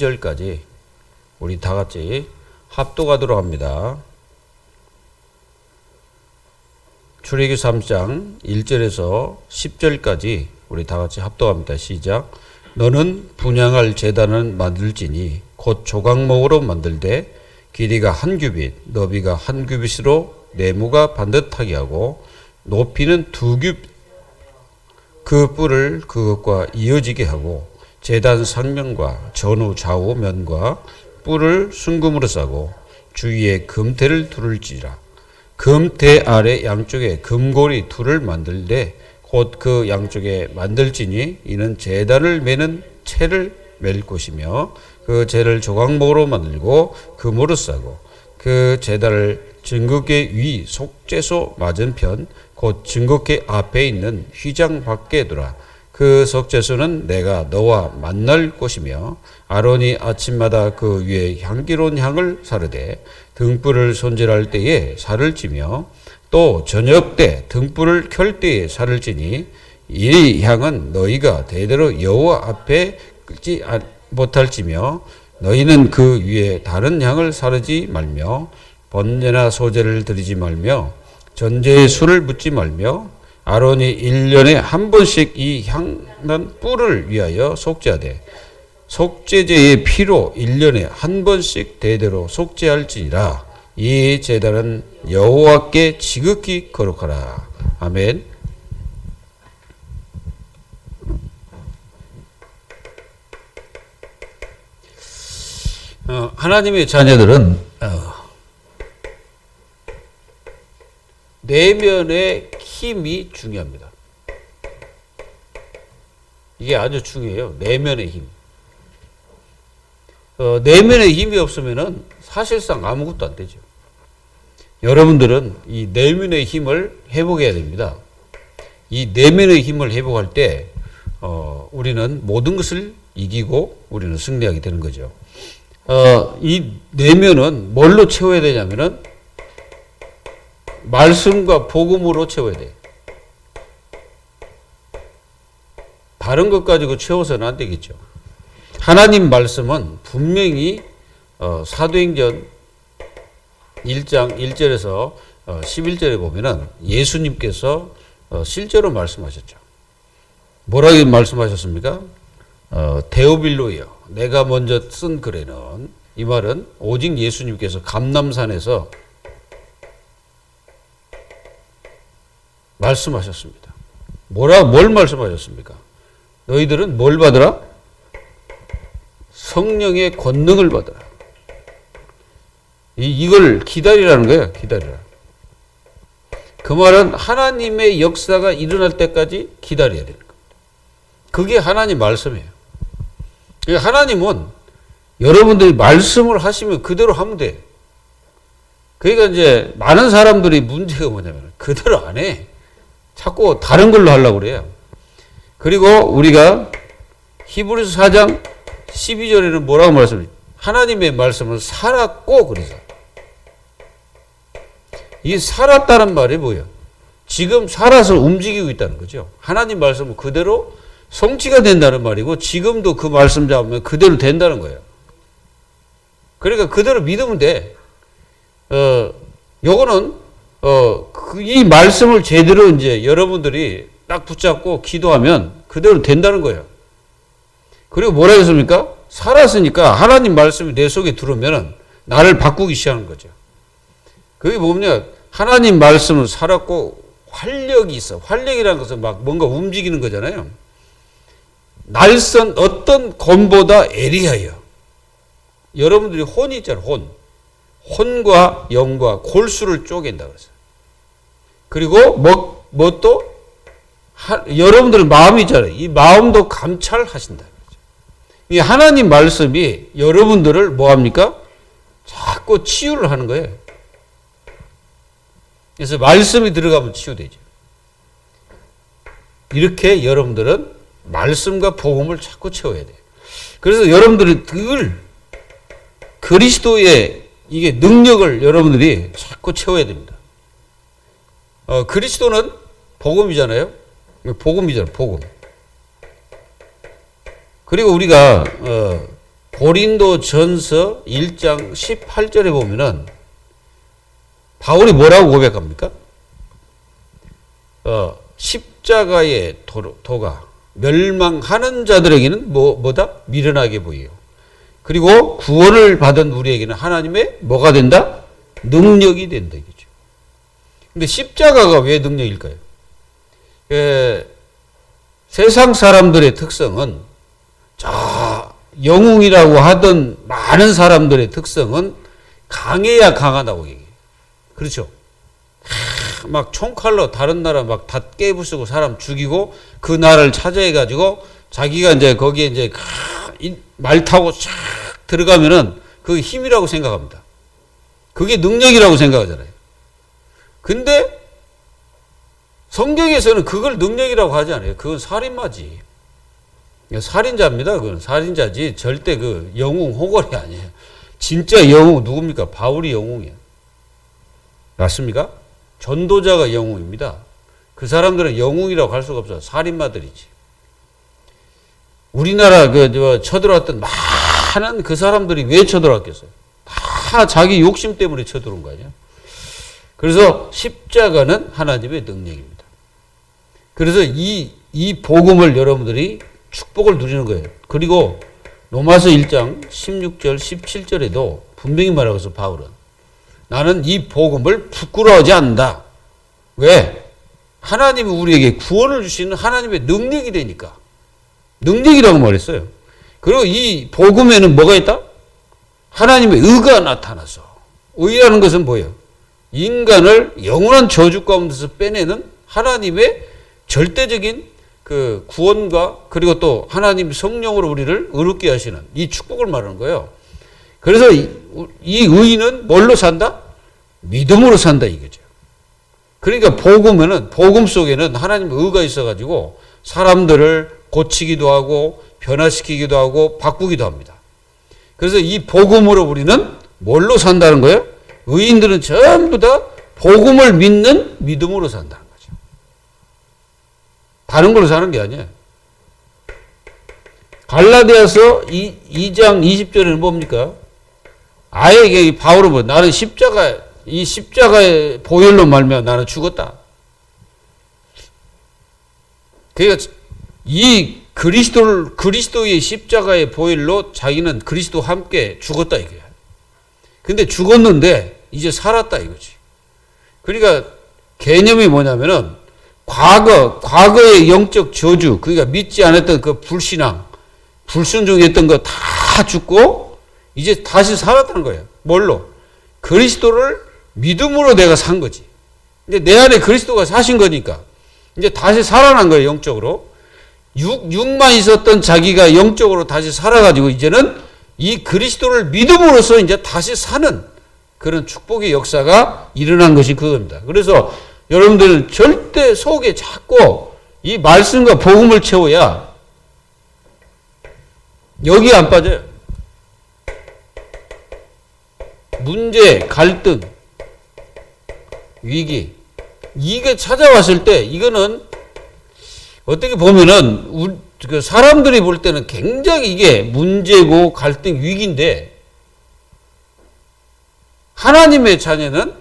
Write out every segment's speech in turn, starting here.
12절까지 우리 다 같이 합독하도록 합니다. 출애굽기 3장 1절에서 10절까지 우리 다 같이 합독합니다. 시작. 너는 분향할 제단을 만들지니 곧 조각목으로 만들되 길이가 1규빗, 너비가 1규빗으로 네모가 반듯하게 하고 높이는 2규빗, 그 뿔을 그것과 이어지게 하고 제단 상면과 전후 좌우 면과 뿔을 순금으로 싸고 주위에 금태를 두를지라. 금태 아래 양쪽에 금고리 둘을 만들되 곧 그 양쪽에 만들지니 이는 제단을 매는 채를 맬 것이며 그 채를 조각목으로 만들고 금으로 싸고 그 제단을 증거궤 위 속죄소 맞은편 곧 증거궤 앞에 있는 휘장 밖에 두라. 그 속죄소는 내가 너와 만날 곳이며 아론이 아침마다 그 위에 향기로운 향을 사르되 등불을 손질할 때에 살을 찌며 또 저녁 때 등불을 켤 때에 살을 찌니 이 향은 너희가 대대로 여호와 앞에 끄지 못할지며 너희는 그 위에 다른 향을 사르지 말며 번제나 소제를 드리지 말며 전제에 술을 붓지 말며 아론이 1년에 한 번씩 이 향난 뿔을 위하여 속죄하되 속죄제의 피로 1년에 한 번씩 대대로 속죄할지니라. 이 제단은 여호와께 지극히 거룩하라. 아멘. 하나님의 자녀들은 내면의 힘이 중요합니다. 이게 아주 중요해요. 내면의 힘. 내면의 힘이 없으면은 사실상 아무것도 안 되죠. 여러분들은 이 내면의 힘을 회복해야 됩니다. 이 내면의 힘을 회복할 때 우리는 모든 것을 이기고 우리는 승리하게 되는 거죠. 이 내면은 뭘로 채워야 되냐면은 말씀과 복음으로 채워야 돼. 다른 것 가지고 채워서는 안 되겠죠. 하나님 말씀은 분명히 사도행전 1장 1절에서 11절에 보면은 예수님께서 실제로 말씀하셨죠. 뭐라고 말씀하셨습니까? 데오빌로이여 내가 먼저 쓴 글에는, 이 말은 오직 예수님께서 감람산에서 말씀하셨습니다. 뭘 말씀하셨습니까? 너희들은 뭘 받으라? 성령의 권능을 받으라. 이걸 기다리라는 거예요. 기다리라. 그 말은 하나님의 역사가 일어날 때까지 기다려야 되는 겁니다. 그게 하나님 말씀이에요. 하나님은 여러분들이 말씀을 하시면 그대로 하면 돼. 그러니까 이제 많은 사람들이 문제가 뭐냐면 그대로 안 해. 자꾸 다른 걸로 하려고 그래요. 그리고 우리가 히브리서 4장 12절에는 뭐라고 말씀해요? 하나님의 말씀을 살았고, 그래서 이 살았다는 말이 뭐예요? 지금 살아서 움직이고 있다는 거죠. 하나님 말씀은 그대로 성취가 된다는 말이고 지금도 그 말씀 잡으면 그대로 된다는 거예요. 그러니까 그대로 믿으면 돼. 요거는 이 말씀을 제대로 이제 여러분들이 딱 붙잡고 기도하면 그대로 된다는 거예요. 그리고 뭐라 했습니까? 살았으니까 하나님 말씀이 내 속에 들어오면 나를 바꾸기 시작하는 거죠. 그게 뭐냐? 하나님 말씀은 살았고 활력이 있어. 활력이라는 것은 막 뭔가 움직이는 거잖아요. 날선 어떤 검보다 예리하여. 여러분들이 혼이 있잖아요. 혼과 영과 골수를 쪼갠다 그랬어요. 그리고 뭐 또 여러분들의 마음이 있잖아요. 이 마음도 감찰하신다. 이 하나님 말씀이 여러분들을 뭐합니까? 자꾸 치유를 하는 거예요. 그래서 말씀이 들어가면 치유되죠. 이렇게 여러분들은 말씀과 복음을 자꾸 채워야 돼요. 그래서 여러분들이 늘 그리스도의 이게 능력을 여러분들이 자꾸 채워야 됩니다. 그리스도는 복음이잖아요. 복음이잖아요. 복음. 그리고 우리가 고린도전서 1장 18절에 보면은 바울이 뭐라고 고백합니까? 십자가의 도가 멸망하는 자들에게는 뭐다? 미련하게 보여요. 그리고 구원을 받은 우리에게는 하나님의 뭐가 된다? 능력이 된다 이거죠. 근데 십자가가 왜 능력일까요? 세상 사람들의 특성은 영웅이라고 하던 많은 사람들의 특성은 강해야 강하다고 얘기해요. 그렇죠? 막 총칼로 다른 나라 막 다 깨부수고 사람 죽이고 그 나라를 차지해가지고 자기가 이제 거기에 이제 말 타고 쫙 들어가면은 그게 힘이라고 생각합니다. 그게 능력이라고 생각하잖아요. 근데 성경에서는 그걸 능력이라고 하지 않아요. 그건 살인마지. 살인자입니다. 그건 살인자지. 절대 그 영웅 호걸이 아니에요. 진짜 영웅 누굽니까? 바울이 영웅이에요. 맞습니까? 전도자가 영웅입니다. 그 사람들은 영웅이라고 할 수가 없어요. 살인마들이지. 우리나라 쳐들어왔던 많은 그 사람들이 왜 쳐들어왔겠어요? 다 자기 욕심 때문에 쳐들어온 거 아니에요? 그래서 십자가는 하나님의 능력입니다. 그래서 이 복음을 여러분들이 축복을 누리는 거예요. 그리고 로마서 1장 16절 17절에도 분명히 말하고 있어 바울은. 나는 이 복음을 부끄러워하지 않는다. 왜? 하나님이 우리에게 구원을 주시는 하나님의 능력이 되니까. 능력이라고 말했어요. 그리고 이 복음에는 뭐가 있다? 하나님의 의가 나타나서. 의라는 것은 뭐예요? 인간을 영원한 저주 가운데서 빼내는 하나님의 절대적인 그 구원과 그리고 또 하나님 성령으로 우리를 의롭게 하시는 이 축복을 말하는 거예요. 그래서 이 의인은 뭘로 산다? 믿음으로 산다 이거죠. 그러니까 복음 속에는 하나님의 의가 있어가지고 사람들을 고치기도 하고 변화시키기도 하고 바꾸기도 합니다. 그래서 이 복음으로 우리는 뭘로 산다는 거예요? 의인들은 전부 다 복음을 믿는 믿음으로 산다는 거죠. 다른 걸로 사는 게 아니에요. 갈라디아서 2장 20절에는 뭡니까? 아예 바울은 뭐 나는 이 십자가의 보혈로 말미암아 나는 죽었다. 그러니까 이 그리스도의 십자가의 보혈로 자기는 그리스도와 함께 죽었다 이거야. 근데 죽었는데 이제 살았다 이거지. 그러니까 개념이 뭐냐면은 과거의 영적 저주, 그러니까 믿지 않았던 그 불신앙, 불순종했던 거 다 죽고 이제 다시 살았다는 거예요. 뭘로? 그리스도를 믿음으로 내가 산 거지. 근데 내 안에 그리스도가 사신 거니까 이제 다시 살아난 거예요, 영적으로. 육만 있었던 자기가 영적으로 다시 살아가지고 이제는 이 그리스도를 믿음으로써 이제 다시 사는 그런 축복의 역사가 일어난 것이 그겁니다. 그래서 여러분들 절대 속에 자꾸 이 말씀과 복음을 채워야 여기 안 빠져요. 문제, 갈등, 위기 이게 찾아왔을 때 이거는 어떻게 보면은 사람들이 볼 때는 굉장히 이게 문제고 갈등, 위기인데 하나님의 자녀는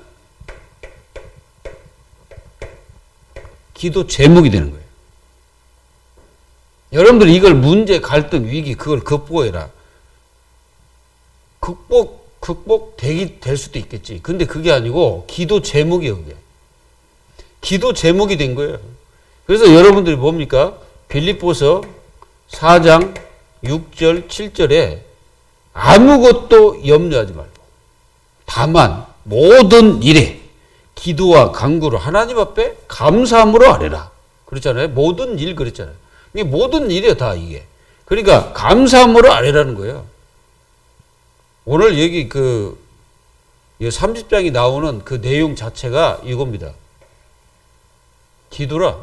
기도 제목이 되는 거예요. 여러분들이 이걸 문제, 갈등, 위기 그걸 극복해라. 될 수도 있겠지. 근데 그게 아니고 기도 제목이에요. 그게. 기도 제목이 된 거예요. 그래서 여러분들이 뭡니까? 빌립보서 4장 6절 7절에 아무것도 염려하지 말고 다만 모든 일에 기도와 간구로 하나님 앞에 감사함으로 아뢰라. 그렇잖아요. 모든 일 그랬잖아요. 이게 모든 일이야 다 이게. 그러니까 감사함으로 아뢰라는 거예요. 오늘 여기 30장이 나오는 그 내용 자체가 이겁니다. 기도라.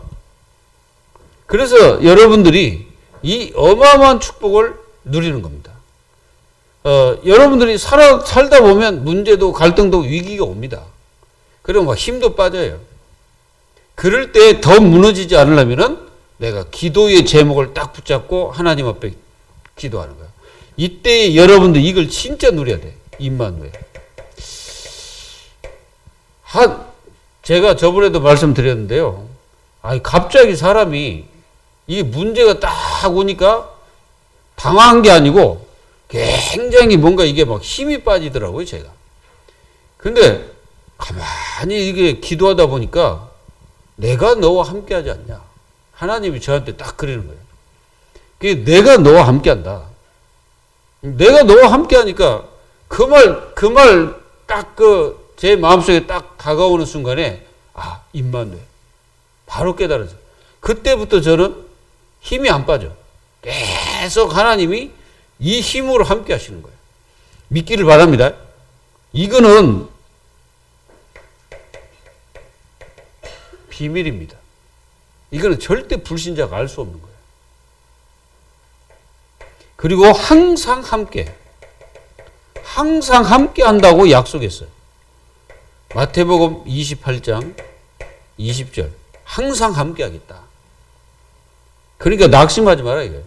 그래서 여러분들이 이 어마어마한 축복을 누리는 겁니다. 여러분들이 살다 보면 문제도 갈등도 위기가 옵니다. 그리고 막 힘도 빠져요. 그럴 때 더 무너지지 않으려면은 내가 기도의 제목을 딱 붙잡고 하나님 앞에 기도하는 거예요. 이때 여러분들 이걸 진짜 누려야 돼. 임마누엘. 제가 저번에도 말씀드렸는데요. 갑자기 사람이 이게 문제가 딱 오니까 당황한 게 아니고 굉장히 뭔가 이게 막 힘이 빠지더라고요, 제가. 근데 가만히 이게 기도하다 보니까 내가 너와 함께 하지 않냐. 하나님이 저한테 딱 그러는 거예요. 내가 너와 함께 한다. 내가 너와 함께 하니까 그 말 딱 제 마음속에 딱 다가오는 순간에 임마누엘. 바로 깨달아져. 그때부터 저는 힘이 안 빠져. 계속 하나님이 이 힘으로 함께 하시는 거예요. 믿기를 바랍니다. 이거는 비밀입니다. 이거는 절대 불신자가 알 수 없는 거예요. 그리고 항상 함께 한다고 약속했어요. 마태복음 28장 20절. 항상 함께 하겠다. 그러니까 낙심하지 마라 이거예요.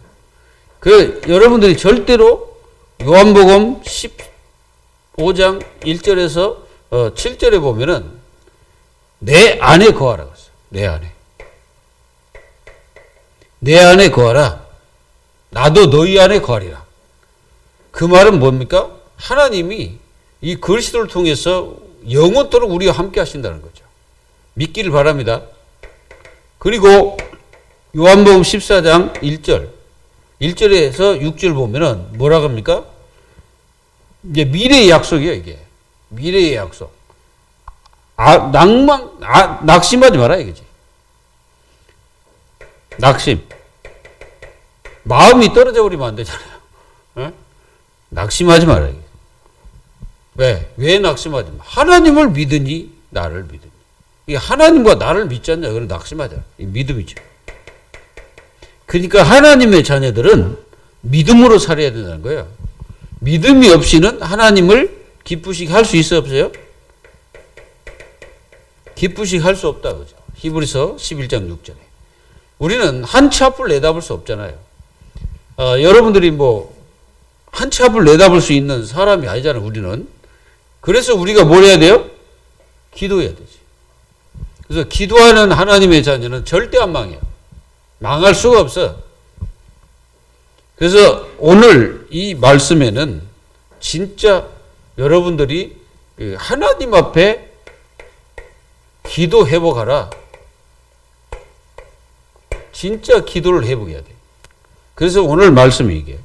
여러분들이 절대로 요한복음 15장 1절에서 7절에 보면은 내 안에 거하라고 했어요. 내 안에. 내 안에 거하라. 나도 너희 안에 거하리라. 그 말은 뭡니까? 하나님이 이 그리스도를 통해서 영원토록 우리와 함께 하신다는 거죠. 믿기를 바랍니다. 그리고 요한복음 14장 1절에서 6절 보면은 뭐라고 합니까? 이제 미래의 약속이에요, 이게. 미래의 약속. 낙심하지 마라, 이거지. 낙심. 마음이 떨어져 버리면 안 되잖아요. 에? 낙심하지 마라, 이게. 왜 낙심하지 마? 하나님을 믿으니 나를 믿으니. 이게 하나님과 나를 믿지 않냐? 그건 낙심하잖아. 이 믿음이죠. 그러니까 하나님의 자녀들은 믿음으로 살아야 된다는 거예요. 믿음이 없이는 하나님을 기쁘시게 할 수 있어요, 없어요? 기쁘시게 할 수 없다, 그죠? 히브리서 11장 6절에. 우리는 한 치 앞을 내다볼 수 없잖아요. 여러분들이 한 치 앞을 내다볼 수 있는 사람이 아니잖아요, 우리는. 그래서 우리가 뭘 해야 돼요? 기도해야 되지. 그래서 기도하는 하나님의 자녀는 절대 안 망해요. 망할 수가 없어. 그래서 오늘 이 말씀에는 진짜 여러분들이 하나님 앞에 기도 회복하라. 진짜 기도를 회복해야 돼. 그래서 오늘 말씀이 이게.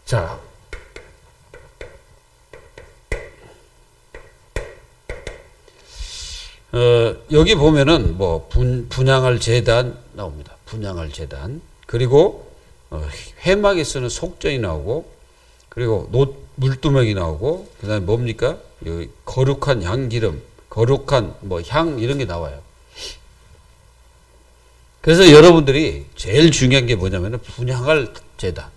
자, 여기 보면은 분향할 제단 나옵니다. 분향할 제단. 그리고 회막에 쓰는 속전이 나오고, 그리고 물두멍이 나오고, 그 다음에 뭡니까? 여기 거룩한 향기름, 거룩한 향 이런 게 나와요. 그래서 여러분들이 제일 중요한 게 뭐냐면은 분향할 제단.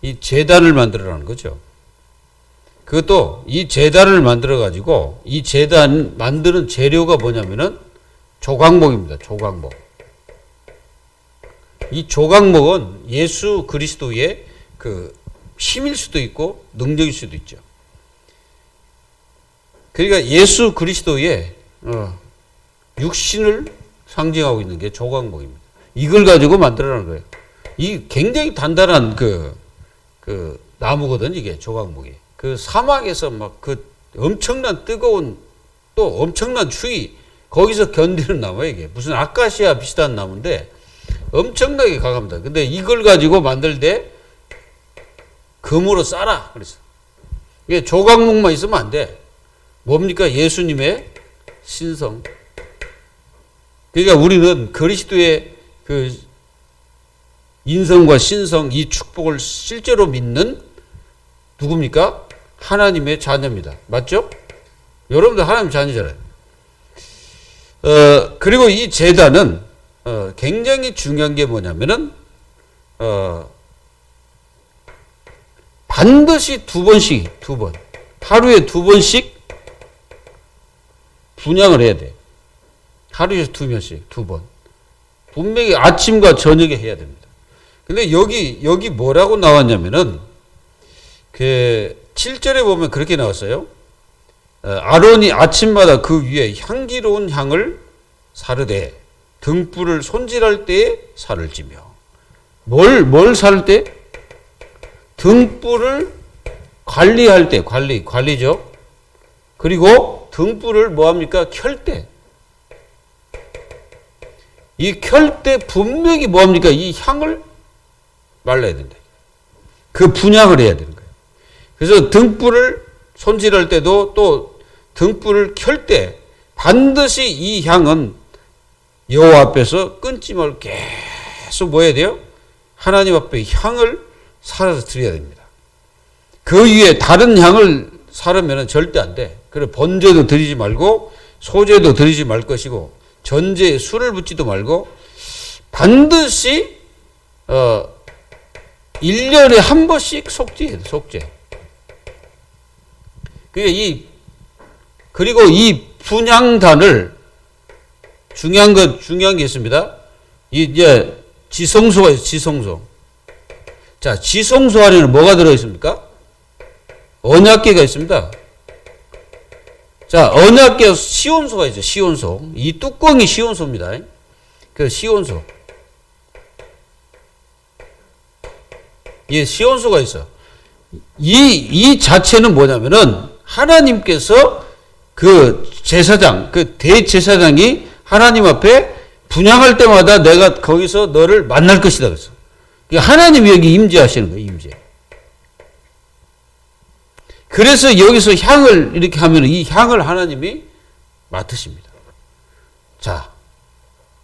이 제단을 만들어라는 거죠. 그것도 이 제단을 만들어 가지고 이 제단 만드는 재료가 뭐냐면은 조각목입니다. 조각목. 이 조각목은 예수 그리스도의 힘일 수도 있고 능력일 수도 있죠. 그러니까 예수 그리스도의 육신을 상징하고 있는 게 조각목입니다. 이걸 가지고 만들어라는 거예요. 이 굉장히 단단한 나무거든, 이게 조각목이. 사막에서 엄청난 뜨거운 또 엄청난 추위, 거기서 견디는 나무예요, 이게. 무슨 아카시아 비슷한 나무인데 엄청나게 강합니다. 근데 이걸 가지고 만들 때 금으로 싸라. 그래서. 이게 조각목만 있으면 안 돼. 뭡니까? 예수님의 신성. 그러니까 우리는 그리스도의 인성과 신성, 이 축복을 실제로 믿는 누굽니까? 하나님의 자녀입니다. 맞죠? 여러분들 하나님 자녀잖아요. 그리고 이 제단은 굉장히 중요한 게 뭐냐면은 반드시 두 번씩, 하루에 두 번씩 분향을 해야 돼. 하루에 두 번씩, 두 번. 분명히 아침과 저녁에 해야 됩니다. 근데 여기 뭐라고 나왔냐면은, 7절에 보면 그렇게 나왔어요. 아론이 아침마다 그 위에 향기로운 향을 사르되 등불을 손질할 때에 살을 찌며. 뭘 사를 때? 등불을 관리할 때, 관리죠. 그리고 등불을 뭐합니까? 켤 때. 이 켤 때 분명히 뭐합니까? 이 향을 말라야 된다. 그 분향을 해야 되는 거예요. 그래서 등불을 손질할 때도 또 등불을 켤 때 반드시 이 향은 여호와 앞에서 끊지 말고 계속 뭐 해야 돼요? 하나님 앞에 향을 살아서 드려야 됩니다. 그 위에 다른 향을 사르면 절대 안 돼. 그래 번제도 드리지 말고 소제도 드리지 말 것이고 전제에 술을 붓지도 말고 반드시 1년에 한 번씩 속죄해야 돼. 속죄. 그리고 이 분향단을 중요한 게 있습니다. 이제 지성소가 있어요. 지성소. 자, 지성소 안에는 뭐가 들어 있습니까? 언약궤가 있습니다. 자, 언약궤 시온소가 있죠. 시온소. 이 뚜껑이 시온소입니다. 그 시온소. 예, 시온소가 있어. 이 자체는 뭐냐면은 하나님께서 그 제사장, 그 대제사장이 하나님 앞에 분향할 때마다 내가 거기서 너를 만날 것이다 그랬어. 하나님이 여기 임재하시는 거예요, 임재. 그래서 여기서 향을 이렇게 하면 이 향을 하나님이 맡으십니다. 자,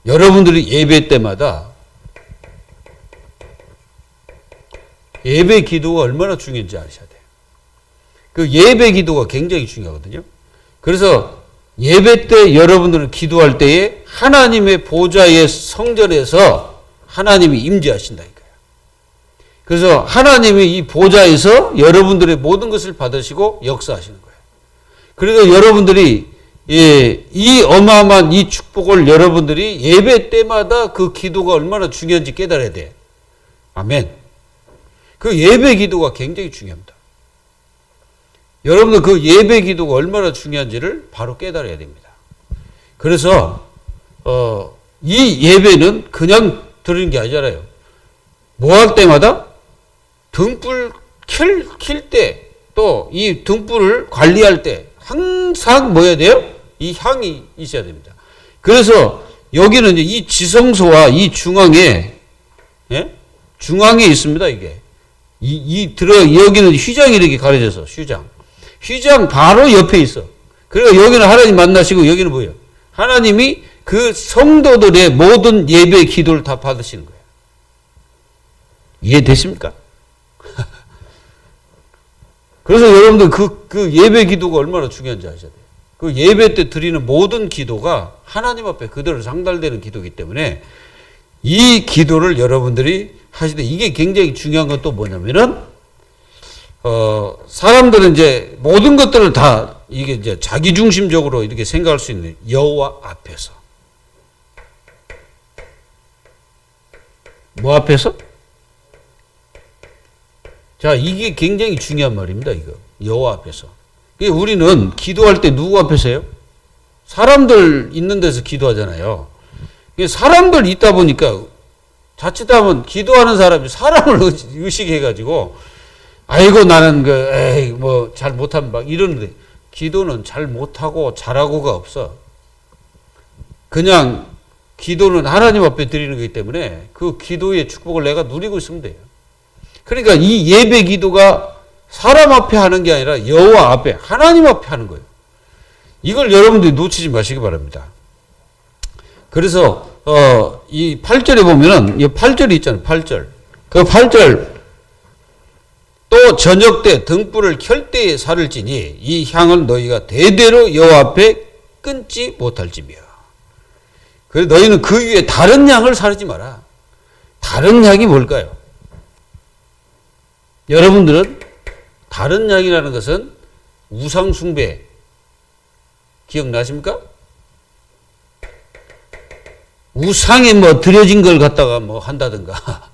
여러분들이 예배 때마다 예배 기도가 얼마나 중요한지 아셔야 돼요. 그 예배 기도가 굉장히 중요하거든요. 그래서 예배 때 여러분들은 기도할 때에 하나님의 보좌의 성전에서 하나님이 임재하신다 이거예요. 그래서 하나님이 이 보좌에서 여러분들의 모든 것을 받으시고 역사하시는 거예요. 그래서 여러분들이 이 어마어마한 이 축복을 여러분들이 예배 때마다 그 기도가 얼마나 중요한지 깨달아야 돼. 아멘. 그 예배 기도가 굉장히 중요합니다. 여러분들 그 예배 기도가 얼마나 중요한지를 바로 깨달아야 됩니다. 그래서 이 예배는 그냥 드리는 게 아니잖아요. 뭐 할 때마다 등불 킬 때 또 이 등불을 관리할 때 항상 뭐 해야 돼요? 이 향이 있어야 됩니다. 그래서 여기는 이제 이 지성소와 이 중앙에 중앙에 있습니다. 이게 여기는 휘장이 이렇게 가려져서 휘장 바로 옆에 있어. 그리고 여기는 하나님 만나시고 여기는 뭐예요? 하나님이 그 성도들의 모든 예배 기도를 다 받으시는 거예요. 이해되십니까? 그래서 여러분들 그 예배 기도가 얼마나 중요한지 아셔야 돼요. 그 예배 때 드리는 모든 기도가 하나님 앞에 그대로 상달되는 기도이기 때문에 이 기도를 여러분들이 하시되 이게 굉장히 중요한 건 또 뭐냐면은 사람들은 이제 모든 것들을 다 이게 이제 자기 중심적으로 이렇게 생각할 수 있는 여호와 앞에서 뭐 앞에서? 자, 이게 굉장히 중요한 말입니다. 이거 여호와 앞에서. 우리는 기도할 때 누구 앞에서 해요? 사람들 있는 데서 기도하잖아요. 사람들 있다 보니까 자칫하면 기도하는 사람이 사람을 의식해가지고 아이고 나는 뭐 잘 못하면 막 이러는데 기도는 잘 못하고 잘하고가 없어. 그냥 기도는 하나님 앞에 드리는 거기 때문에 그 기도의 축복을 내가 누리고 있으면 돼요. 그러니까 이 예배 기도가 사람 앞에 하는 게 아니라 여호와 앞에 하나님 앞에 하는 거예요. 이걸 여러분들이 놓치지 마시기 바랍니다. 그래서 이 8절에 보면은 이 8절이 있잖아요. 8절. 그 8절 또 저녁 때 등불을 켤 때에 살을 찌니 이 향을 너희가 대대로 여호와 앞에 끊지 못할지며. 그래 너희는 그 위에 다른 향을 사르지 마라. 다른 향이 뭘까요? 여러분들은 다른 양이라는 것은 우상 숭배. 기억나십니까? 우상에 뭐 드려진 걸 갖다가 뭐 한다든가.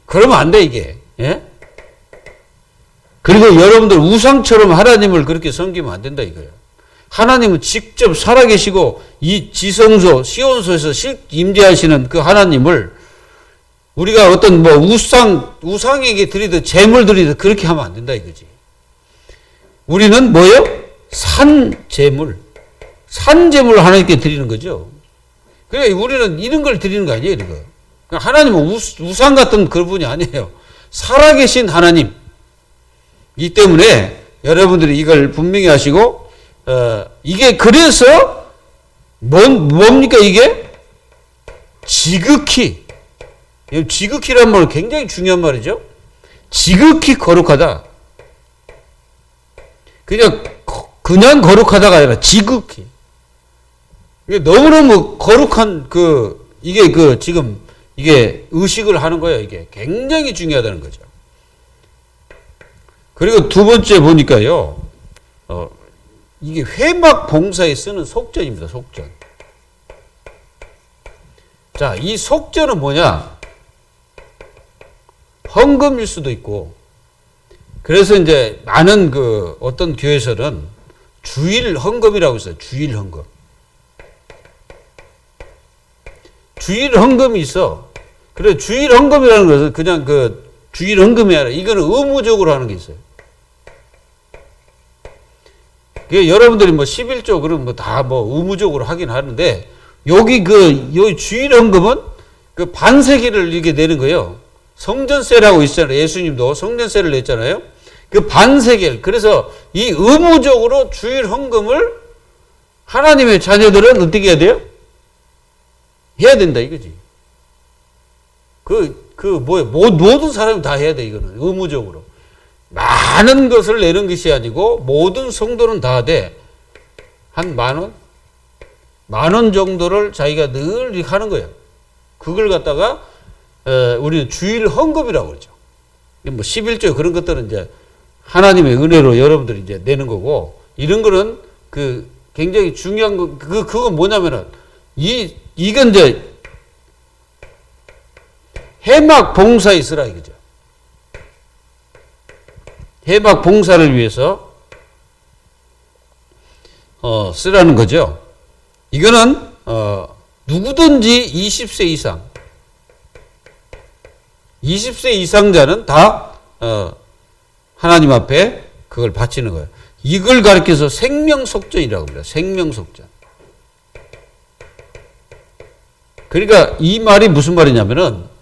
그러면 안 돼, 이게. 예? 그리고 여러분들 우상처럼 하나님을 그렇게 섬기면 안 된다, 이거예요. 하나님은 직접 살아계시고 이 지성소, 시온소에서 임재하시는 그 하나님을 우리가 어떤 뭐 우상에게 드리듯 재물 드리듯 그렇게 하면 안 된다, 이거지. 우리는 뭐예요? 산재물 하나님께 드리는 거죠. 그래, 우리는 이런 걸 드리는 거 아니에요, 이거. 하나님은 우상 같은 그런 분이 아니에요. 살아계신 하나님. 이 때문에 여러분들이 이걸 분명히 하시고, 이게 그래서 뭡니까 이게? 지극히란 말은 굉장히 중요한 말이죠. 지극히 거룩하다. 그냥 거룩하다가 아니라 지극히. 너무너무 거룩한 지금 이게 의식을 하는 거예요. 이게 굉장히 중요하다는 거죠. 그리고 두 번째 보니까요, 이게 회막 봉사에 쓰는 속전입니다. 속전. 자, 이 속전은 뭐냐? 헌금일 수도 있고, 그래서 이제 많은 어떤 교회에서는 주일 헌금이라고 있어요. 주일 헌금. 주일 헌금이 있어. 그래, 주일 헌금이라는 것은 그냥 주일 헌금이 아니라 이거는 의무적으로 하는 게 있어요. 여러분들이 뭐 11조 그러면 뭐 다 뭐 의무적으로 하긴 하는데, 여기 주일 헌금은 반세기를 이렇게 내는 거예요. 성전세라고 있잖아요. 예수님도 성전세를 냈잖아요. 반세겔. 그래서 이 의무적으로 주일 헌금을 하나님의 자녀들은 어떻게 해야 돼요? 해야 된다, 이거지. 모든 사람이 다 해야 돼, 이거는. 의무적으로. 많은 것을 내는 것이 아니고, 모든 성도는 다 돼. 한 10,000원? 10,000원 정도를 자기가 늘 하는 거예요. 그걸 갖다가, 우리는 주일 헌금이라고 그러죠. 뭐 11조 그런 것들은 이제 하나님의 은혜로 여러분들이 이제 내는 거고, 이런 거는 굉장히 중요한 거, 그건 뭐냐면은, 이건 이제 해막 봉사에 쓰라 이거죠. 해막 봉사를 위해서 쓰라는 거죠. 이거는 누구든지 20세 이상자는 다 하나님 앞에 그걸 바치는 거예요. 이걸 가리켜서 생명속전이라고 합니다. 생명속전. 그러니까 이 말이 무슨 말이냐면은,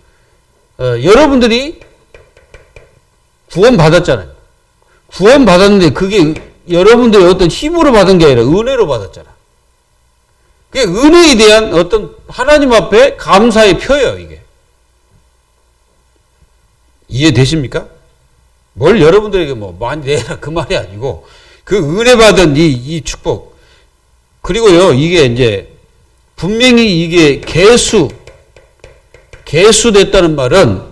여러분들이 구원 받았잖아요. 구원 받았는데 그게 여러분들의 어떤 힘으로 받은 게 아니라 은혜로 받았잖아. 그게 은혜에 대한 어떤 하나님 앞에 감사의 표예요, 이게. 이해되십니까? 뭘 여러분들에게 뭐 많이 내라 그 말이 아니고, 그 은혜 받은 이 축복. 그리고요, 이게 이제 분명히 이게 개수됐다는 말은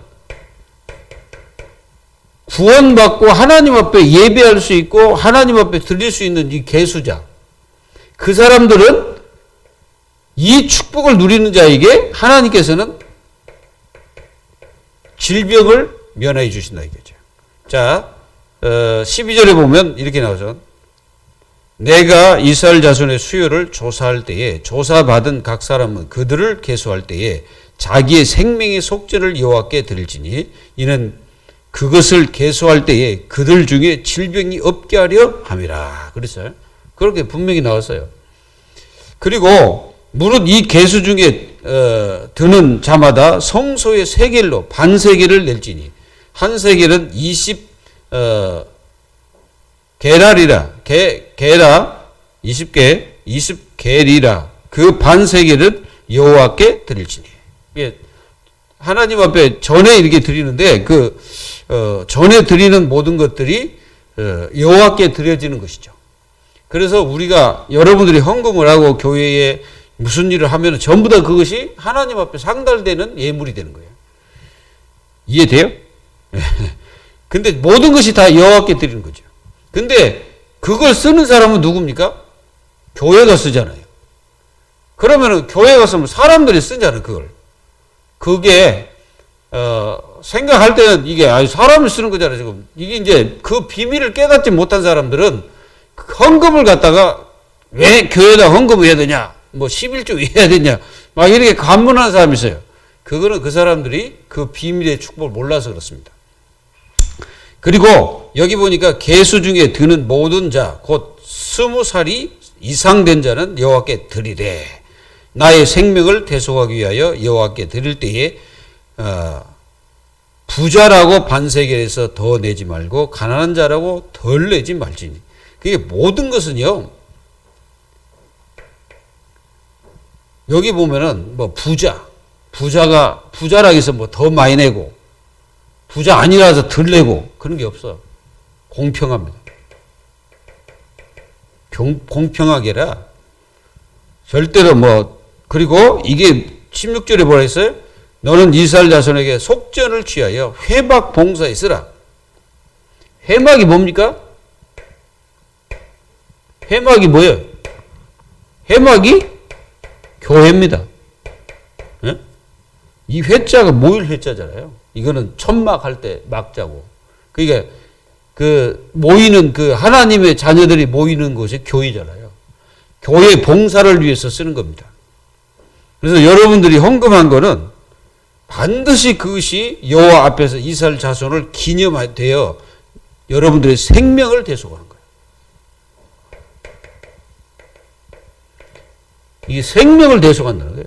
구원받고 하나님 앞에 예배할 수 있고 하나님 앞에 드릴 수 있는 이 개수자. 그 사람들은 이 축복을 누리는 자에게 하나님께서는 질병을 면하여 주신다 이거죠. 자, 12절에 보면 이렇게 나오죠. 내가 이스라엘 자손의 수요를 조사할 때에 조사받은 각 사람은 그들을 계수할 때에 자기의 생명의 속죄를 여호와께 드릴지니 이는 그것을 계수할 때에 그들 중에 질병이 없게 하려 함이라. 그랬어요. 그렇게 분명히 나왔어요. 그리고 무릇 이 계수 중에 드는 자마다 성소의 세겔로 반세겔을 낼지니 한 세겔은 20게랄이라 게라 20게리라 그 반세겔은 여호와께 드릴지니. 하나님 앞에 전에 이렇게 드리는데 전에 드리는 모든 것들이 여호와께 드려지는 것이죠. 그래서 우리가 여러분들이 헌금을 하고 교회에 무슨 일을 하면 전부 다 그것이 하나님 앞에 상달되는 예물이 되는 거예요. 이해돼요? 근데 모든 것이 다 여호와께 드리는 거죠. 근데 그걸 쓰는 사람은 누굽니까? 교회가 쓰잖아요. 그러면은 교회가 쓰면 사람들이 쓰잖아요, 그걸. 그게, 생각할 때는 이게, 사람을 쓰는 거잖아요, 지금. 이게 이제 그 비밀을 깨닫지 못한 사람들은 헌금을 갖다가 왜 교회에다 헌금을 해야 되냐? 뭐 11조 해야 되냐? 막 이렇게 간문하는 사람이 있어요. 그거는 그 사람들이 그 비밀의 축복을 몰라서 그렇습니다. 그리고 여기 보니까 계수 중에 드는 모든 자, 곧 20살이 이상 된 자는 여호와께 드리되 나의 생명을 대속하기 위하여 여호와께 드릴 때에 부자라고 반세겔에서 더 내지 말고 가난한 자라고 덜 내지 말지니. 그게 모든 것은요. 여기 보면은 뭐 부자라 해서 뭐 더 많이 내고 부자 아니라서 덜 내고 그런 게 없어. 공평합니다. 공평하게라 절대로 뭐. 그리고 이게 16절에 뭐라 했어요? 너는 이스라엘 자손에게 속전을 취하여 회막 봉사에 쓰라. 회막이 뭡니까? 회막이 뭐예요? 회막이 교회입니다. 예? 이 회자가 모일 회자잖아요. 이거는 천막 할 때 막자고. 그러니까 그 모이는 그 하나님의 자녀들이 모이는 곳이 교회잖아요. 교회 봉사를 위해서 쓰는 겁니다. 그래서 여러분들이 헌금한 거는 반드시 그것이 여호와 앞에서 이스라엘 자손을 기념하여 여러분들의 생명을 대속하는 거예요. 이게 생명을 대속한다는 거예요.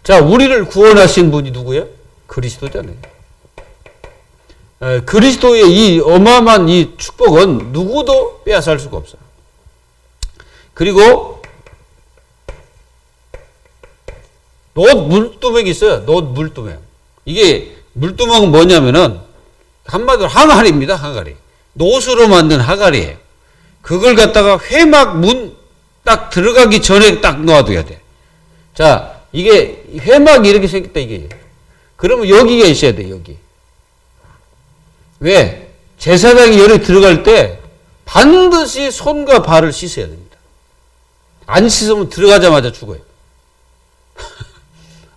자, 우리를 구원하신 분이 누구예요? 그리스도잖아요. 그리스도의 이 어마어마한 이 축복은 누구도 빼앗을 수가 없어요. 그리고 놋 물두멍이 있어요. 놋 물두멍. 이게 물두멍은 뭐냐면은 한마디로 항아리입니다. 항아리. 놋으로 만든 항아리예요. 그걸 갖다가 회막 문 딱 들어가기 전에 딱 놓아둬야 돼. 자, 이게 회막이 이렇게 생겼다 이게. 그러면 여기가 있어야 돼. 여기. 왜? 제사장이 여기 들어갈 때 반드시 손과 발을 씻어야 됩니다. 안 씻으면 들어가자마자 죽어요.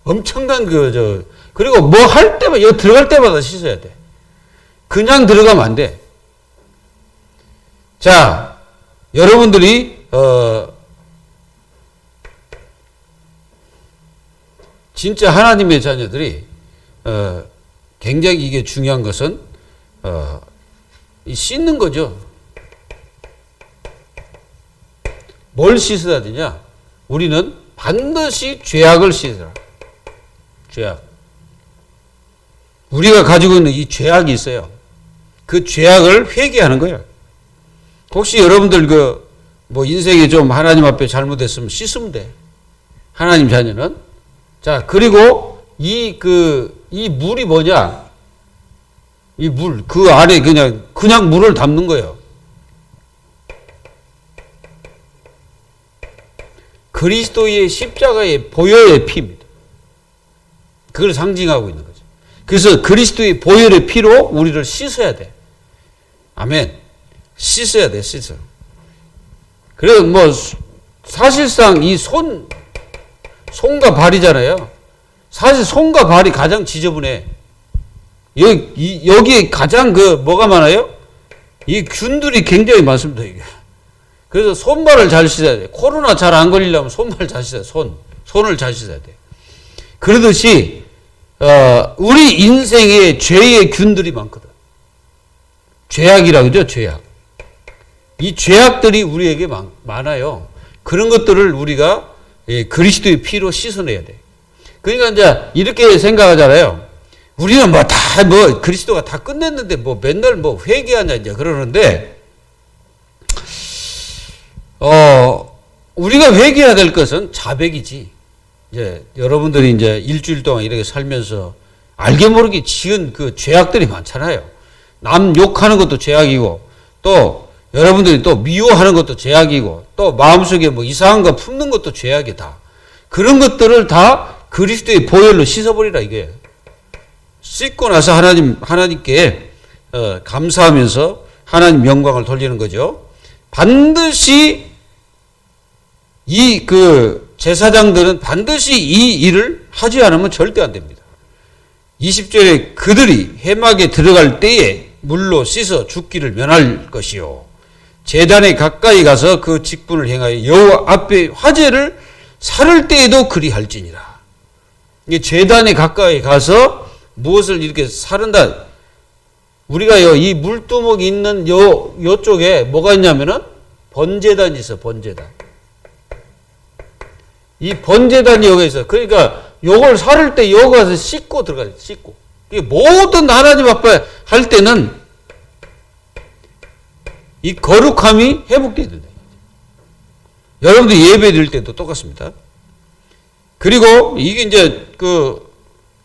엄청난 그리고 뭐 할 때마다, 여기 들어갈 때마다 씻어야 돼. 그냥 들어가면 안 돼. 자, 여러분들이, 진짜 하나님의 자녀들이, 굉장히 이게 중요한 것은, 이 씻는 거죠. 뭘 씻어야 되냐? 우리는 반드시 죄악을 씻어라. 죄악. 우리가 가지고 있는 이 죄악이 있어요. 그 죄악을 회개하는 거예요. 혹시 여러분들 뭐 인생에 좀 하나님 앞에 잘못했으면 씻으면 돼. 하나님 자녀는. 자, 그리고 이 물이 뭐냐? 이 물, 그 안에 그냥 물을 담는 거예요. 그리스도의 십자가의 보혈의 피입니다. 그걸 상징하고 있는 거죠. 그래서 그리스도의 보혈의 피로 우리를 씻어야 돼. 아멘. 씻어야 돼, 씻어. 그래서 뭐, 사실상 이 손과 발이잖아요. 사실 손과 발이 가장 지저분해. 여기에 가장 뭐가 많아요? 이 균들이 굉장히 많습니다, 이게. 그래서 손발을 잘 씻어야 돼. 코로나 잘 안 걸리려면 손발 잘 씻어야 돼. 손을 잘 씻어야 돼. 그러듯이, 우리 인생에 죄의 균들이 많거든. 죄악이라고 그러죠, 죄악. 이 죄악들이 우리에게 많아요. 그런 것들을 우리가 그리스도의 피로 씻어내야 돼. 그러니까 이제 이렇게 생각하잖아요. 우리는 그리스도가 다 끝냈는데 맨날 회개하냐 이제 그러는데, 우리가 회개해야 될 것은 자백이지. 이제 여러분들이 이제 일주일 동안 이렇게 살면서 알게 모르게 지은 그 죄악들이 많잖아요. 남 욕하는 것도 죄악이고, 또 여러분들이 또 미워하는 것도 죄악이고, 또 마음속에 이상한 거 품는 것도 죄악이다. 그런 것들을 다 그리스도의 보혈로 씻어버리라 이게. 씻고 나서 하나님께 감사하면서 하나님 영광을 돌리는 거죠. 반드시 제사장들은 반드시 이 일을 하지 않으면 절대 안 됩니다. 20절에 그들이 회막에 들어갈 때에 물로 씻어 죽기를 면할 것이요. 제단에 가까이 가서 그 직분을 행하여 여호와 앞에 화제를 살을 때에도 그리할지니라. 이게 제단에 가까이 가서 무엇을 이렇게 사른다. 우리가요, 이 물두목이 있는 요쪽에 뭐가 있냐면은 번제단이 있어, 번제단. 이 번제단이 여기 있어. 그러니까 요걸 사를 때 여기 가서 씻고 들어가야 돼, 씻고. 이게 모든 하나님 앞에 할 때는 이 거룩함이 회복돼야 된다. 여러분들 예배 드릴 때도 똑같습니다. 그리고 이게 이제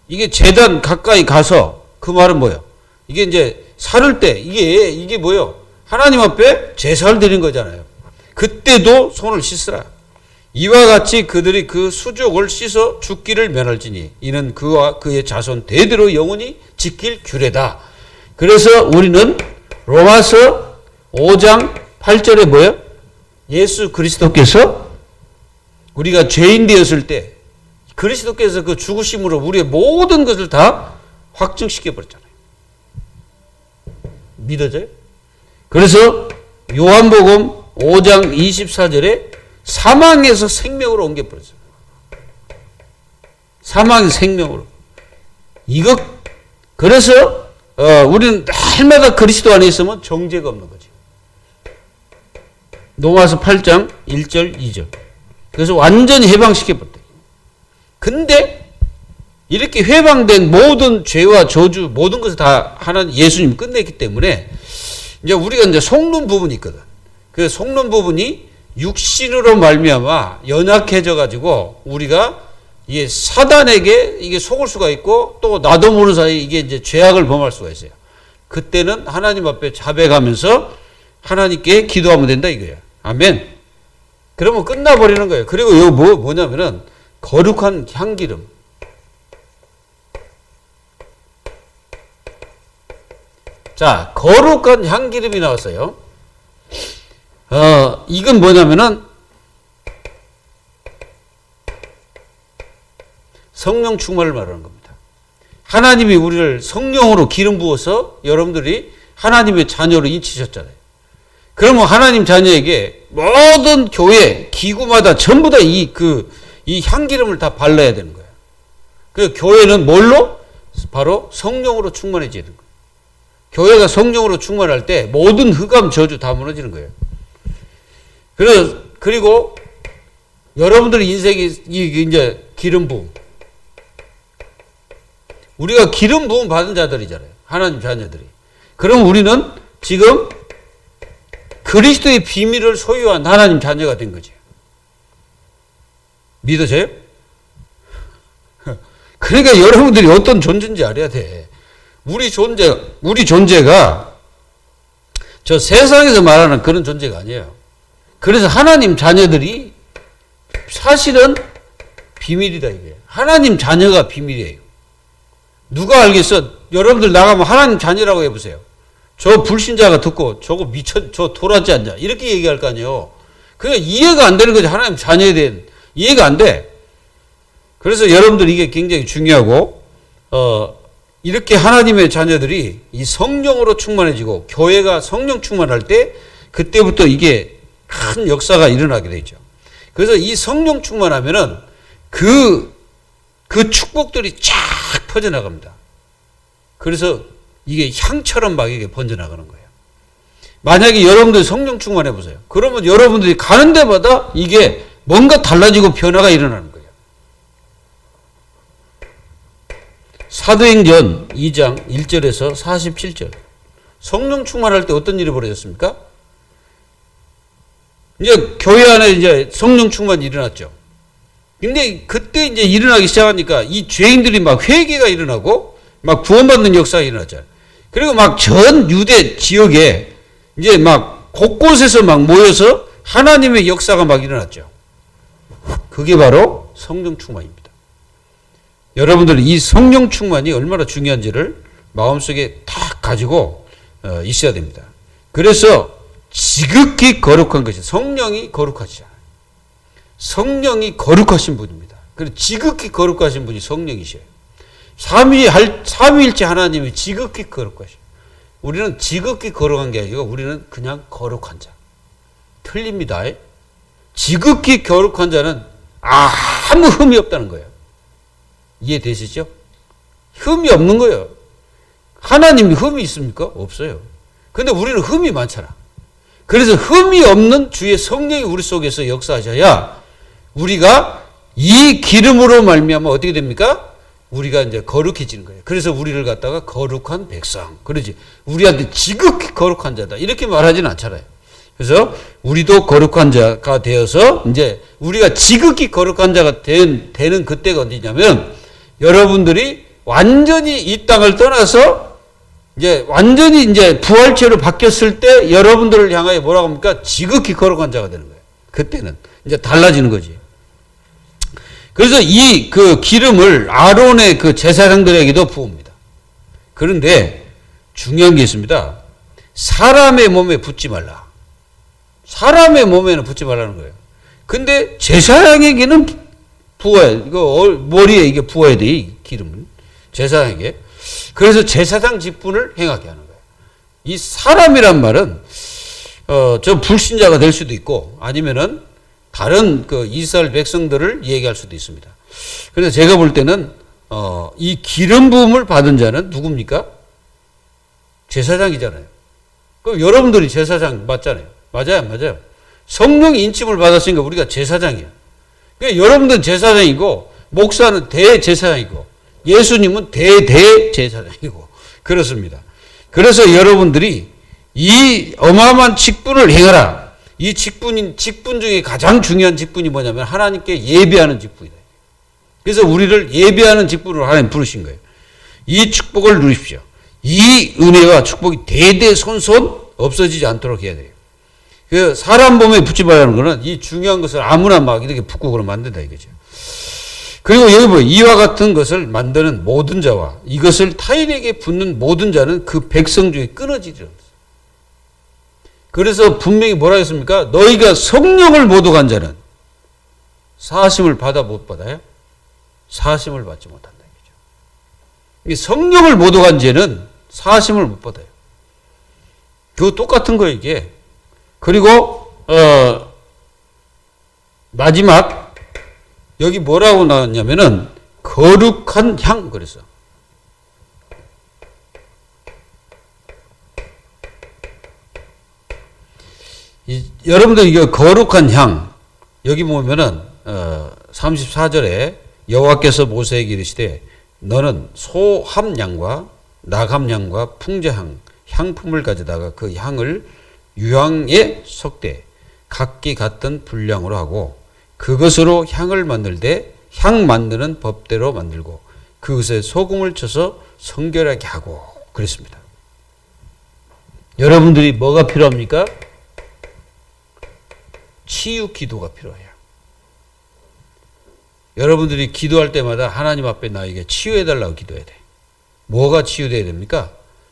이게 제단 가까이 가서 그 말은 뭐예요? 이게 이제 살을 때 이게 뭐예요? 하나님 앞에 제사를 드린 거잖아요. 그때도 손을 씻으라. 이와 같이 그들이 그 수족을 씻어 죽기를 면할지니 이는 그와 그의 자손 대대로 영원히 지킬 규례다. 그래서 우리는 로마서 5장 8절에 뭐예요? 예수 그리스도께서 우리가 죄인 되었을 때 그리스도께서 그 죽으심으로 우리의 모든 것을 다 확증시켜 버렸잖아요. 믿어져요? 그래서 요한복음 5장 24절에 사망에서 생명으로 옮겨버렸어요. 사망에서 생명으로. 그래서 우리는 날마다 그리스도 안에 있으면 정죄가 없는 거지. 로마서 8장 1절 2절. 그래서 완전히 해방시켜버렸다. 근데 이렇게 해방된 모든 죄와 저주 모든 것을 다 하나님 예수님 끝냈기 때문에 이제 우리가 이제 속는 부분이 있거든. 그 속는 부분이 육신으로 말미암아 연약해져 가지고 우리가 이게 사단에게 이게 속을 수가 있고 또 나도 모르는 사이에 이게 이제 죄악을 범할 수가 있어요. 그때는 하나님 앞에 자백하면서 하나님께 기도하면 된다 이거예요. 아멘. 그러면 끝나버리는 거예요. 그리고 이거 뭐냐면은 거룩한 향기름. 자, 거룩한 향기름이 나왔어요. 이건 뭐냐면은 성령 충만을 말하는 겁니다. 하나님이 우리를 성령으로 기름 부어서 여러분들이 하나님의 자녀로 인치셨잖아요. 그러면 하나님 자녀에게 모든 교회 기구마다 전부 다 이 향기름을 다 발라야 되는 거예요. 그 교회는 뭘로? 바로 성령으로 충만해지는 거예요. 교회가 성령으로 충만할 때 모든 흑암 저주 다 무너지는 거예요. 그리고 여러분들의 인생이 이제 기름 부음. 우리가 기름 부음 받은 자들이잖아요. 하나님 자녀들이. 그럼 우리는 지금 그리스도의 비밀을 소유한 하나님 자녀가 된 거죠. 믿으세요? 그러니까 여러분들이 어떤 존재인지 알아야 돼. 우리 존재가 저 세상에서 말하는 그런 존재가 아니에요. 그래서 하나님 자녀들이 사실은 비밀이다 이거예요. 하나님 자녀가 비밀이에요. 누가 알겠어? 여러분들 나가면 하나님 자녀라고 해보세요. 저 불신자가 듣고 저거 저 돌았지 않냐 이렇게 얘기할 거 아니에요. 그러니까 이해가 안 되는 거지. 하나님 자녀에 대한 이해가 안 돼. 그래서 여러분들 이게 굉장히 중요하고 이렇게 하나님의 자녀들이 이 성령으로 충만해지고 교회가 성령 충만할 때 그때부터 이게 큰 역사가 일어나게 되죠. 그래서 이 성령 충만하면은 그 축복들이 쫙 퍼져나갑니다. 그래서 이게 향처럼 막 이게 번져나가는 거예요. 만약에 여러분들이 성령 충만해 보세요. 그러면 여러분들이 가는 데마다 이게 뭔가 달라지고 변화가 일어나는 거예요. 사도행전 2장 1절에서 47절. 성령 충만할 때 어떤 일이 벌어졌습니까? 이제 교회 안에 이제 성령 충만이 일어났죠. 근데 그때 이제 일어나기 시작하니까 이 죄인들이 막 회개가 일어나고 막 구원받는 역사가 일어났잖아요. 그리고 막 전 유대 지역에 이제 막 곳곳에서 막 모여서 하나님의 역사가 막 일어났죠. 그게 바로 성령 충만입니다. 여러분들은 이 성령 충만이 얼마나 중요한지를 마음속에 딱 가지고 있어야 됩니다. 그래서 지극히 거룩한 것이 성령이 거룩하시잖아요. 성령이 거룩하신 분입니다. 그리고 지극히 거룩하신 분이 성령이셔요. 삼위일체 하나님이 지극히 거룩하셔요. 우리는 지극히 거룩한 게 아니고 우리는 그냥 거룩한 자. 틀립니다. 지극히 거룩한 자는 아무 흠이 없다는 거예요. 이해되시죠? 흠이 없는 거예요. 하나님이 흠이 있습니까? 없어요. 근데 우리는 흠이 많잖아. 그래서 흠이 없는 주의 성령이 우리 속에서 역사하셔야 우리가 이 기름으로 말미암아 어떻게 됩니까? 우리가 이제 거룩해지는 거예요. 그래서 우리를 갖다가 거룩한 백성. 그러지. 우리한테 지극히 거룩한 자다. 이렇게 말하지는 않잖아요. 그래서 우리도 거룩한 자가 되어서 이제 우리가 지극히 거룩한 자가 되는 그때가 언제냐면 여러분들이 완전히 이 땅을 떠나서 이제 완전히 이제 부활체로 바뀌었을 때 여러분들을 향하여 뭐라고 합니까? 지극히 거룩한 자가 되는 거예요. 그때는 이제 달라지는 거지. 그래서 이 그 기름을 아론의 그 제사장들에게도 부읍니다. 그런데 중요한 게 있습니다. 사람의 몸에 붓지 말라. 사람의 몸에는 붓지 말라는 거예요. 근데 제사장에게는 부어야, 이거 머리에 이게 부어야 돼, 이 기름은. 제사장에게. 그래서 제사장 직분을 행하게 하는 거예요. 이 사람이란 말은, 저 불신자가 될 수도 있고, 아니면은 다른 그 이스라엘 백성들을 얘기할 수도 있습니다. 그래서 제가 볼 때는, 이 기름 부음을 받은 자는 누굽니까? 제사장이잖아요. 그럼 여러분들이 제사장 맞잖아요. 맞아요, 안 맞아요? 성령이 인침을 받았으니까 우리가 제사장이야. 그러니까 여러분들은 제사장이고, 목사는 대제사장이고, 예수님은 대제사장이고, 그렇습니다. 그래서 여러분들이 이 어마어마한 직분을 행하라. 이 직분 중에 가장 중요한 직분이 뭐냐면 하나님께 예배하는 직분이다. 그래서 우리를 예배하는 직분으로 하나님 부르신 거예요. 이 축복을 누리십시오. 이 은혜와 축복이 대대손손 없어지지 않도록 해야 돼요. 그 사람 몸에 붙지 말라는 거는 이 중요한 것을 아무나 막 이렇게 붙고 그러면 안 된다 이거죠. 그리고 여기 뭐 이와 같은 것을 만드는 모든 자와 이것을 타인에게 붙는 모든 자는 그 백성 중에 끊어지리라. 그래서 분명히 뭐라 했습니까? 너희가 성령을 못 얻은 자는 사하심을 받아 못 받아요? 사하심을 받지 못한다 이거죠. 성령을 못 얻은 자는 사하심을 못 받아요. 그거 똑같은 거예요 이게. 그리고 마지막 여기 뭐라고 나왔냐면은 거룩한 향 그랬어. 여러분들 이거 거룩한 향 여기 보면은 34절에 여호와께서 모세에게 이르시되 너는 소함양과 낙함양과 풍자향 향품을 가져다가 그 향을 유향에 섞되 각기 같은 분량으로 하고 그것으로 향을 만들되 향 만드는 법대로 만들고 그것에 소금을 쳐서 성결하게 하고 그랬습니다. 여러분들이 뭐가 필요합니까? 치유 기도가 필요해요. 여러분들이 기도할 때마다 하나님 앞에 나에게 치유해달라고 기도해야 돼. 뭐가 치유돼야 됩니까?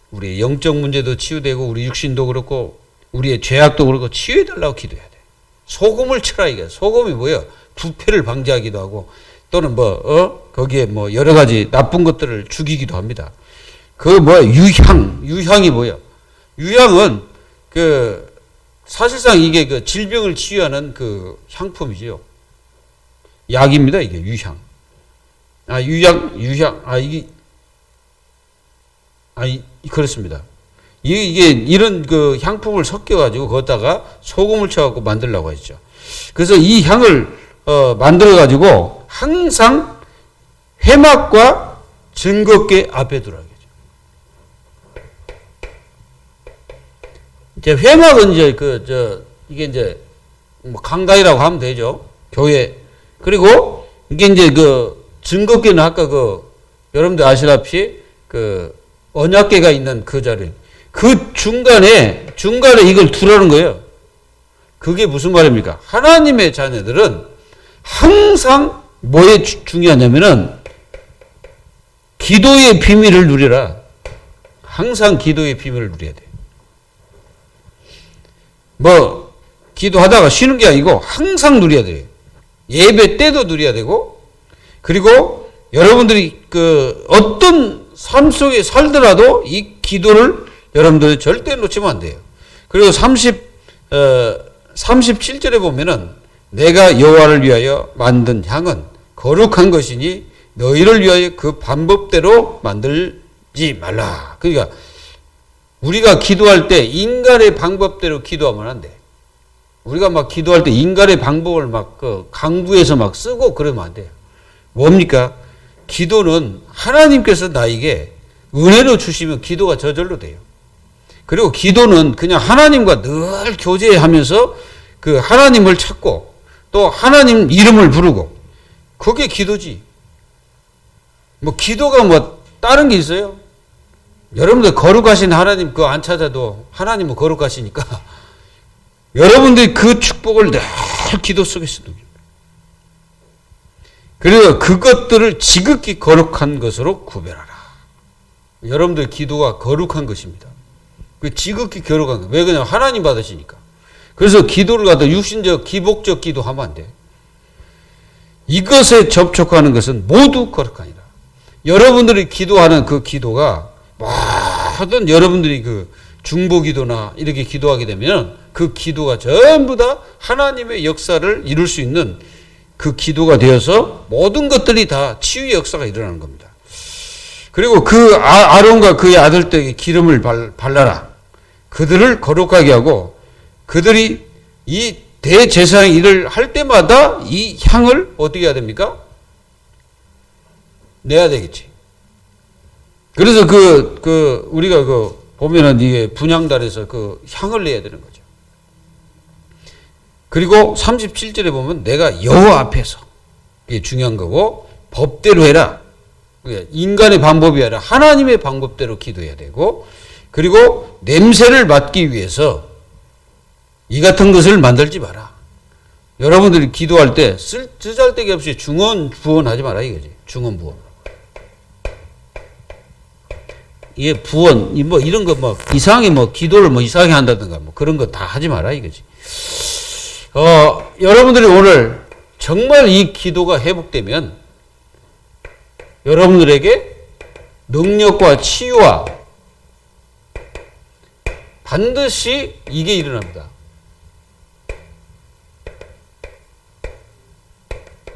우리의 영적 문제도 치유되고 우리 육신도 그렇고 우리의 죄악도 그렇고 치유해달라고 기도해야 돼. 소금을 쳐라 이게. 소금이 뭐예요? 부패를 방지하기도 하고 또는 거기에 여러 가지 나쁜 것들을 죽이기도 합니다. 유향이 뭐예요? 유향은 사실상 이게 그 질병을 치유하는 그 향품이죠. 약입니다, 이게 유향. 그렇습니다. 이게 이런 그 향품을 섞여가지고 거기다가 소금을 쳐갖고 만들려고 했죠. 그래서 이 향을 만들어가지고 항상 회막과 증거궤 앞에 두라고 했죠. 이제 회막은 이게 이제 강당이라고 하면 되죠. 교회. 그리고 이게 이제 증거궤는 아까 여러분들 아시다시피 언약궤가 있는 그 자리. 그 중간에 이걸 두라는 거예요. 그게 무슨 말입니까? 하나님의 자녀들은 항상 뭐에 중요하냐면은 기도의 비밀을 누려라. 항상 기도의 비밀을 누려야 돼. 뭐 기도하다가 쉬는 게 아니고 항상 누려야 돼요. 예배 때도 누려야 되고, 그리고 여러분들이 그 어떤 삶 속에 살더라도 이 기도를 여러분들 절대 놓치면 안 돼요. 그리고 37절에 보면은 내가 여호와를 위하여 만든 향은 거룩한 것이니 너희를 위하여 그 방법대로 만들지 말라. 그러니까 우리가 기도할 때 인간의 방법대로 기도하면 안 돼. 우리가 막 기도할 때 인간의 방법을 막 강구해서 막 쓰고 그러면 안 돼요. 뭡니까? 기도는 하나님께서 나에게 은혜로 주시면 기도가 저절로 돼요. 그리고 기도는 그냥 하나님과 늘 교제하면서 그 하나님을 찾고 또 하나님 이름을 부르고, 그게 기도지. 뭐 기도가 뭐 다른 게 있어요? 여러분들 거룩하신 하나님 그거 안 찾아도 하나님은 거룩하시니까 여러분들이 그 축복을 늘 기도 속에서 누립니다. 그리고 그것들을 지극히 거룩한 것으로 구별하라. 여러분들 기도가 거룩한 것입니다. 그 지극히 거룩한 것. 왜 그냥 하나님 받으시니까. 그래서 기도를 갖다 육신적 기복적 기도하면 안 돼. 이것에 접촉하는 것은 모두 거룩하니라. 여러분들이 기도하는 그 기도가 모든 여러분들이 그 중보기도나 이렇게 기도하게 되면 그 기도가 전부 다 하나님의 역사를 이룰 수 있는 그 기도가 되어서 모든 것들이 다 치유의 역사가 일어나는 겁니다. 그리고 그 아론과 그의 아들들에게 기름을 발라라. 그들을 거룩하게 하고 그들이 이 대제사장 일을 할 때마다 이 향을 어떻게 해야 됩니까? 내야 되겠지. 그래서 우리가 보면은 이게 분향단에서 그 향을 내야 되는 거죠. 그리고 37절에 보면 내가 여호와 앞에서, 이게 중요한 거고, 법대로 해라. 인간의 방법이 아니라 하나님의 방법대로 기도해야 되고, 그리고 냄새를 맡기 위해서 이 같은 것을 만들지 마라. 여러분들이 기도할 때 쓰잘데기 없이 중언 부언하지 마라 이거지. 중언 부언. 이게 부언 뭐 이런 거 뭐 이상하게 뭐 기도를 뭐 이상하게 한다든가 뭐 그런 거 다 하지 마라 이거지. 여러분들이 오늘 정말 이 기도가 회복되면 여러분들에게 능력과 치유와 반드시 이게 일어납니다.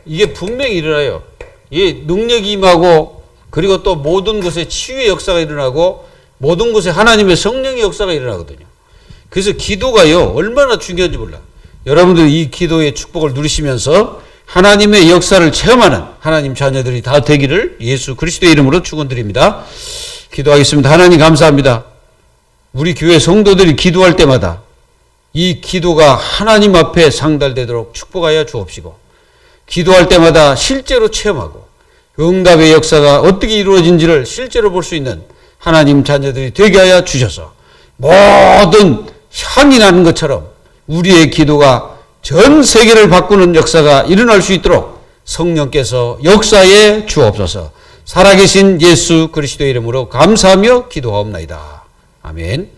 이게 분명히 일어나요. 이 능력이 임하고, 그리고 또 모든 것에 치유의 역사가 일어나고 모든 것에 하나님의 성령의 역사가 일어나거든요. 그래서 기도가요 얼마나 중요한지 몰라. 여러분들이 이 기도의 축복을 누리시면서 하나님의 역사를 체험하는 하나님 자녀들이 다 되기를 예수 그리스도의 이름으로 축원드립니다. 기도하겠습니다. 하나님 감사합니다. 우리 교회 성도들이 기도할 때마다 이 기도가 하나님 앞에 상달되도록 축복하여 주옵시고, 기도할 때마다 실제로 체험하고 응답의 역사가 어떻게 이루어진지를 실제로 볼 수 있는 하나님 자녀들이 되게 하여 주셔서 모든 향이 나는 것처럼 우리의 기도가 전 세계를 바꾸는 역사가 일어날 수 있도록 성령께서 역사에 주옵소서. 살아계신 예수 그리스도의 이름으로 감사하며 기도하옵나이다. 아멘.